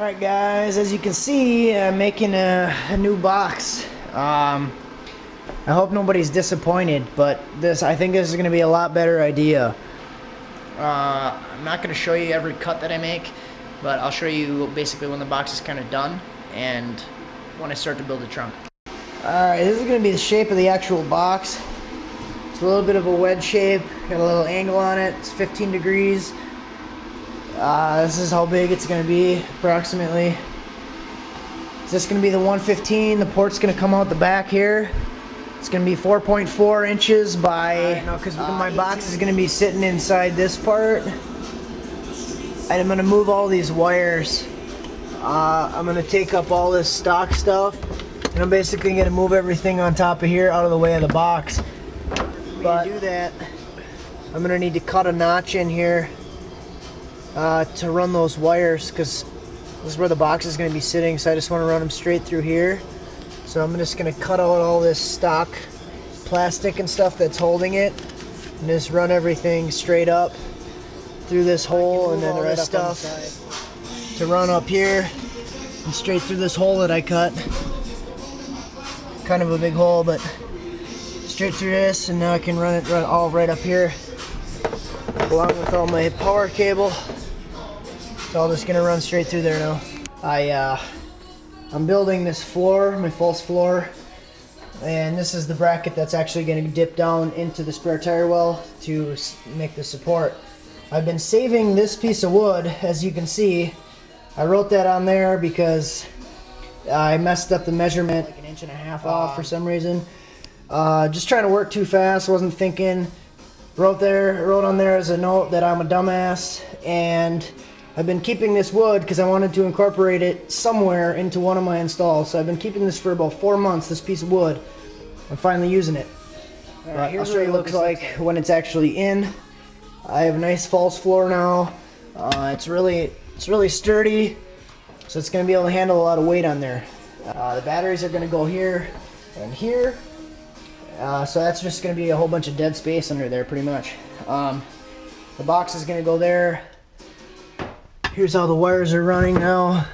Alright guys, as you can see, I'm making a new box. I hope nobody's disappointed, but I think this is going to be a lot better idea. I'm not going to show you every cut that I make, but I'll show you basically when the box is kind of done and when I start to build the trunk. Alright, this is going to be the shape of the actual box. It's a little bit of a wedge shape, got a little angle on it, it's 15 degrees. This is how big it's going to be, approximately. Is this going to be the 115? The port's going to come out the back here. It's going to be 4.4 inches by, because my box is going to be sitting inside this part. And I'm going to move all these wires. I'm going to take up all this stock stuff. And I'm basically going to move everything on top of here out of the way of the box. But to do that, I'm going to need to cut a notch in here. To run those wires, because this is where the box is going to be sitting, so I just want to run them straight through here. So I'm just going to cut out all this stock plastic and stuff that's holding it and just run everything straight up through this hole, and then the rest stuff to run up here and straight through this hole that I cut. Kind of a big hole, but straight through this, and now I can run it all right up here along with all my power cable. It's all just gonna run straight through there now. I'm building this floor, my false floor, and this is the bracket that's actually gonna dip down into the spare tire well to make the support. I've been saving this piece of wood, as you can see. I wrote that on there because I messed up the measurement like 1.5 inches off for some reason. Just trying to work too fast, wasn't thinking. Wrote on there as a note that I'm a dumbass, and I've been keeping this wood because I wanted to incorporate it somewhere into one of my installs. So I've been keeping this for about 4 months, this piece of wood. I'm finally using it. Alright, I'll show you what it looks like when it's actually in. I have a nice false floor now. It's really sturdy, so it's going to be able to handle a lot of weight on there. The batteries are going to go here and here. So that's just going to be a whole bunch of dead space under there, pretty much. The box is going to go there. Here's how the wires are running now.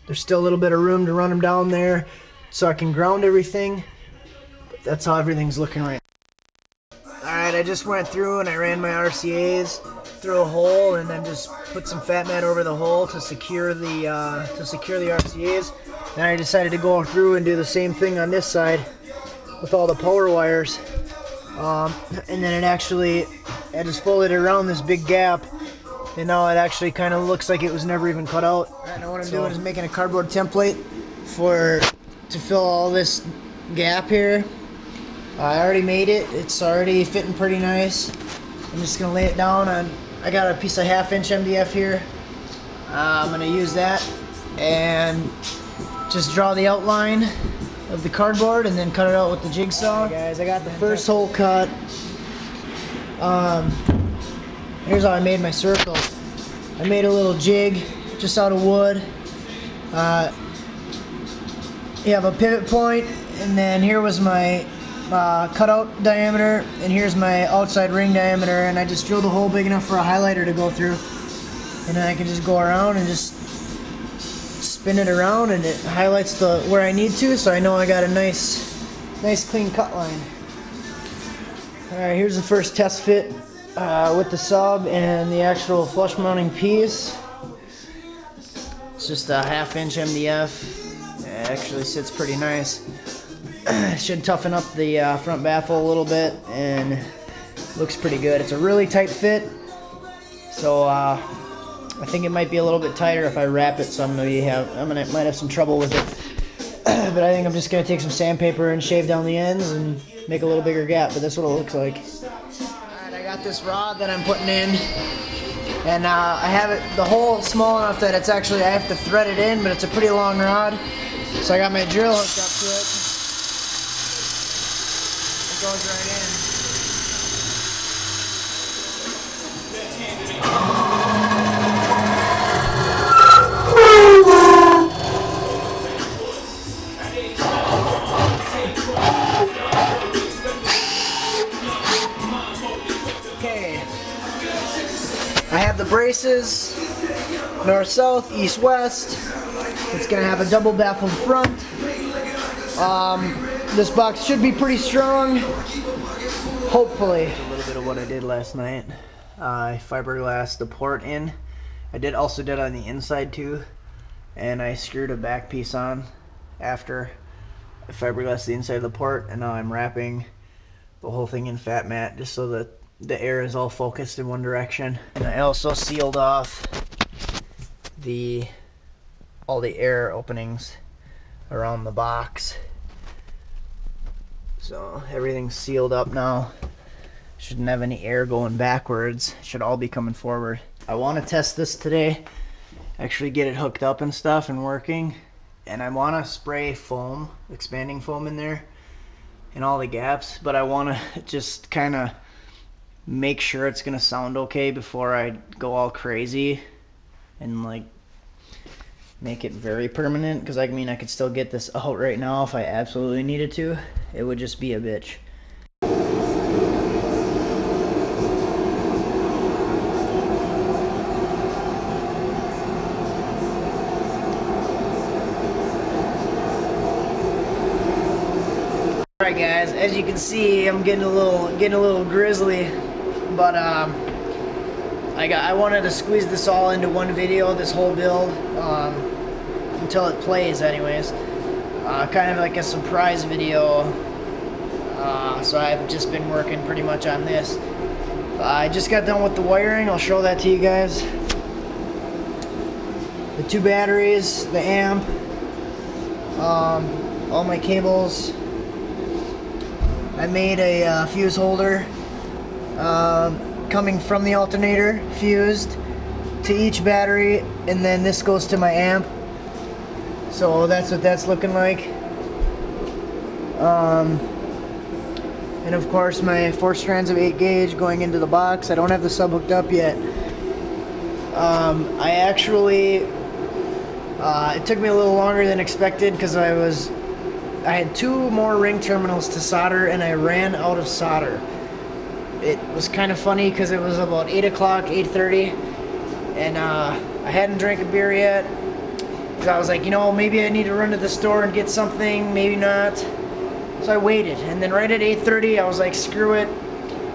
There's still a little bit of room to run them down there so I can ground everything. But that's how everything's looking right now. Alright, I just went through and I ran my RCAs through a hole and then just put some fat mat over the hole to secure the RCAs. Then I decided to go through and do the same thing on this side with all the power wires, and then I just folded it around this big gap, and now it actually kind of looks like it was never even cut out. Right, now what I'm doing is making a cardboard template to fill all this gap here. I already made it. It's already fitting pretty nice. I'm just gonna lay it down on. I got a piece of 1/2 inch MDF here. I'm gonna use that and just draw the outline of the cardboard and then cut it out with the jigsaw. Right, guys, I got the first hole cut. Here's how I made my circle. I made a little jig just out of wood. You have a pivot point, and then here was my cutout diameter, and here's my outside ring diameter, and I just drilled a hole big enough for a highlighter to go through, and then I can just go around and just spin it around, and it highlights where I need to, so I know I got a nice clean cut line. Alright, here's the first test fit with the sub and the actual flush mounting piece. It's just a 1/2 inch MDF. It actually sits pretty nice. Should toughen up the front baffle a little bit, and looks pretty good. It's a really tight fit, so I think it might be a little bit tighter if I wrap it, so might have some trouble with it. But I think I'm just gonna take some sandpaper and shave down the ends and make a little bigger gap. But that's what it looks like. Alright, I got this rod that I'm putting in, and I have the hole small enough that it's actually I have to thread it in, but it's a pretty long rod. So I got my drill hooked up to it. It goes right in. Okay, I have the braces is north-south, east-west. It's going to have a double baffled front. This box should be pretty strong, hopefully. A little bit of what I did last night. I fiberglassed the port in. I also did on the inside too, and I screwed a back piece on after I fiberglassed the inside of the port, and now I'm wrapping the whole thing in fat mat just so that the air is all focused in one direction. And I also sealed off all the air openings around the box, so everything's sealed up now. Shouldn't have any air going backwards, should all be coming forward. I want to test this today, actually get it hooked up and stuff and working, and I want to spray foam, expanding foam in there in all the gaps, but I want to just kind of make sure it's gonna sound okay before I go all crazy and like make it very permanent, because I mean I could still get this out right now if I absolutely needed to. It would just be a bitch. Alright guys, as you can see, I'm getting a little grizzly, but I wanted to squeeze this all into one video, this whole build, until it plays anyways. Kind of like a surprise video, so I've just been working pretty much on this. I just got done with the wiring, I'll show that to you guys. The 2 batteries, the amp, all my cables. I made a fuse holder coming from the alternator, fused to each battery, and then this goes to my amp. So that's what that's looking like. And of course my 4 strands of 8 gauge going into the box. I don't have the sub hooked up yet. I actually, it took me a little longer than expected because I had 2 more ring terminals to solder and I ran out of solder. It was kind of funny because it was about 8 o'clock, 8:30, and I hadn't drank a beer yet. So I was like, you know, maybe I need to run to the store and get something, maybe not. So I waited, and then right at 8:30 I was like, screw it,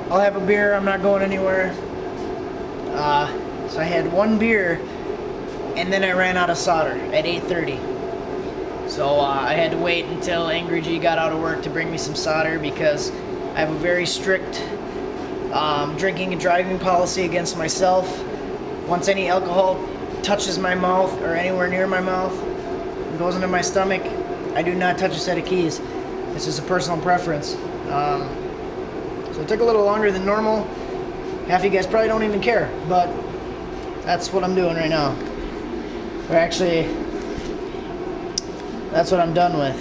I'll have a beer, I'm not going anywhere. So I had 1 beer, and then I ran out of solder at 8:30. So I had to wait until Angry G got out of work to bring me some solder, because I have a very strict drinking and driving policy against myself. Once any alcohol touches my mouth or anywhere near my mouth and goes into my stomach, I do not touch a set of keys. It's just a personal preference. So it took a little longer than normal. Half of you guys probably don't even care, but that's what I'm doing right now. Or actually, that's what I'm done with.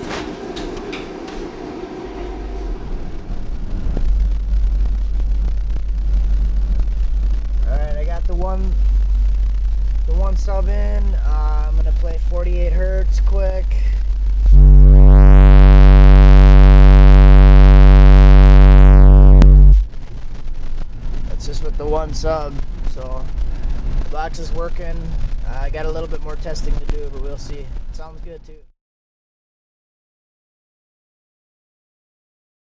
Alright, I got the one sub in. I'm gonna play 48 hertz quick. That's just with the 1 sub. So the box is working. I got a little bit more testing to do, but we'll see. Sounds good too.